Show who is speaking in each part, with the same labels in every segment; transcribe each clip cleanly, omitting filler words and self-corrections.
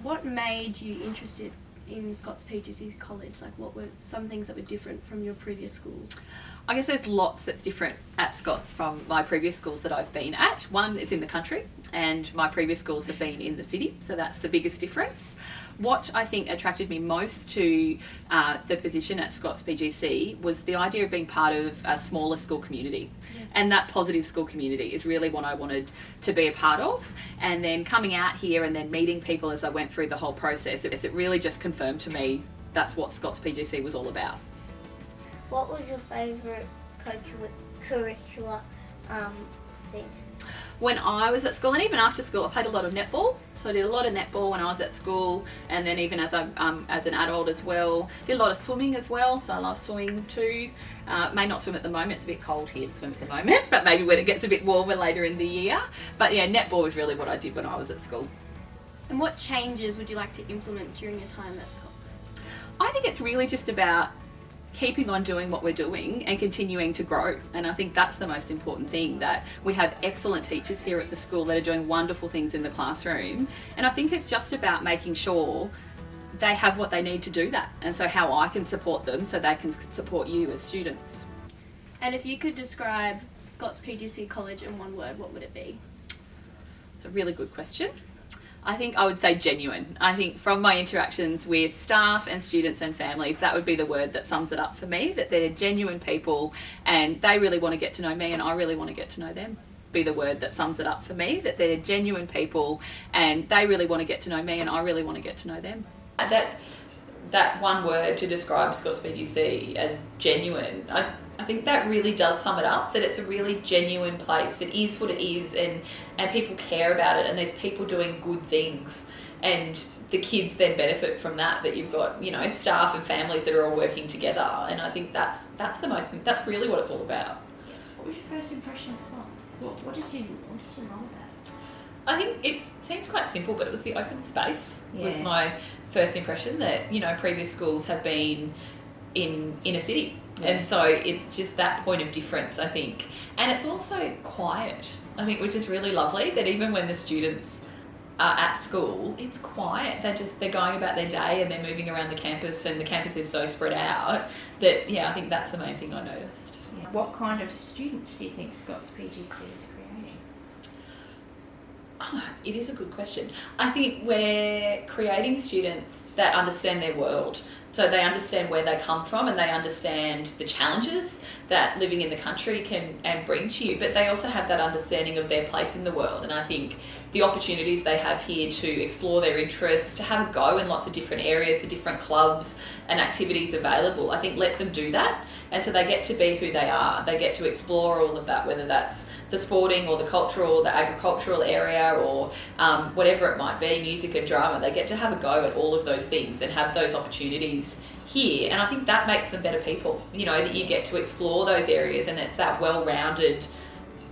Speaker 1: What made you interested in Scots PGC College? Like, what were some things that were different from your previous schools?
Speaker 2: I guess there's lots that's different at Scots from my previous schools that I've been at. One, it's in the country, and my previous schools have been in the city, so that's the biggest difference. What I think attracted me most to the position at Scots PGC was the idea of being part of a smaller school community. Yeah. And that positive school community is really what I wanted to be a part of. And then coming out here and then meeting people as I went through the whole process, it really just confirmed to me that's what Scots PGC was all about.
Speaker 3: What was your favourite curricular thing?
Speaker 2: When I was at school, and even after school, I played a lot of netball. So I did a lot of netball when I was at school, and then even as an adult as well. Did a lot of swimming as well, so I love swimming too. May not swim at the moment, it's a bit cold here to swim at the moment, but maybe when it gets a bit warmer later in the year. But yeah, netball was really what I did when I was at school.
Speaker 1: And what changes would you like to implement during your time at Scots?
Speaker 2: I think it's really just about keeping on doing what we're doing and continuing to grow. And I think that's the most important thing, that we have excellent teachers here at the school that are doing wonderful things in the classroom. And I think it's just about making sure they have what they need to do that. And so how I can support them so they can support you as students.
Speaker 1: And if you could describe Scots PGC College in one word, what would it be?
Speaker 2: It's a really good question. I think I would say genuine. I think from my interactions with staff and students and families, that would be the word that sums it up for me, that they're genuine people and they really want to get to know me and I really want to get to know them. Be the word that sums it up for me, that they're genuine people and they really want to get to know me and I really want to get to know them. That one word to describe Scots PGC as genuine, I think that really does sum it up, that it's a really genuine place. It is what it is, and people care about it, and there's people doing good things, and the kids then benefit from that you've got, staff and families that are all working together, and I think that's really what it's all about.
Speaker 4: What was your first impression of Scots? What did you love about it?
Speaker 2: I think it seems quite simple, but it was the open space.
Speaker 4: Yeah.
Speaker 2: Was my first impression, that previous schools have been in a city. Yeah. And so it's just that point of difference, I think. And it's also quiet, I think, which is really lovely, that even when the students are at school, it's quiet. They're going about their day and they're moving around the campus, and the campus is so spread out that, I think that's the main thing I noticed.
Speaker 4: Yeah. What kind of students do you think Scots PGC is creating?
Speaker 2: Oh, it is a good question. I think we're creating students that understand their world. So they understand where they come from and they understand the challenges that living in the country can bring to you, but they also have that understanding of their place in the world. And I think the opportunities they have here to explore their interests, to have a go in lots of different areas, the different clubs and activities available, I think let them do that. And so they get to be who they are. They get to explore all of that, whether that's the sporting or the cultural, the agricultural area, or whatever it might be, music and drama. They get to have a go at all of those things and have those opportunities here. And I think that makes them better people, that you get to explore those areas, and it's that well-rounded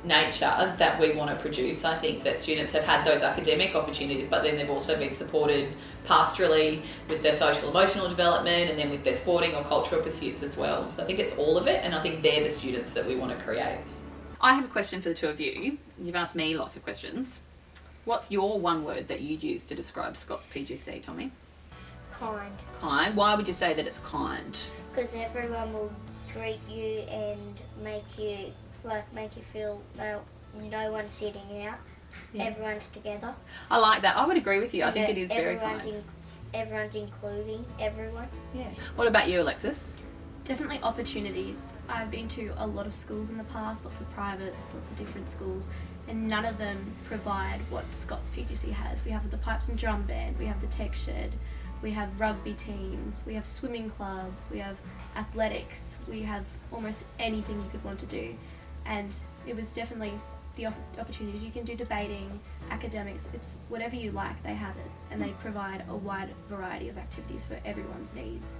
Speaker 2: nature that we want to produce. I think that students have had those academic opportunities, but then they've also been supported pastorally with their social emotional development and then with their sporting or cultural pursuits as well. So I think it's all of it, and I think they're the students that we want to create. I have a question for the two of you. You've asked me lots of questions. What's your one word that you'd use to describe Scots PGC, Tommy?
Speaker 3: Kind.
Speaker 2: Kind. Why would you say that it's kind?
Speaker 3: Because everyone will greet you and make you feel no one's sitting out. Yeah. Everyone's together.
Speaker 2: I like that. I would agree with you. I think it is very kind.
Speaker 3: Everyone's including everyone.
Speaker 2: Yeah. What about you, Alexis?
Speaker 1: Definitely opportunities. I've been to a lot of schools in the past, lots of privates, lots of different schools, and none of them provide what Scots PGC has. We have the pipes and drum band, we have the tech shed, we have rugby teams, we have swimming clubs, we have athletics, we have almost anything you could want to do. And it was definitely the opportunities. You can do debating, academics, it's whatever you like, they have it. And they provide a wide variety of activities for everyone's needs.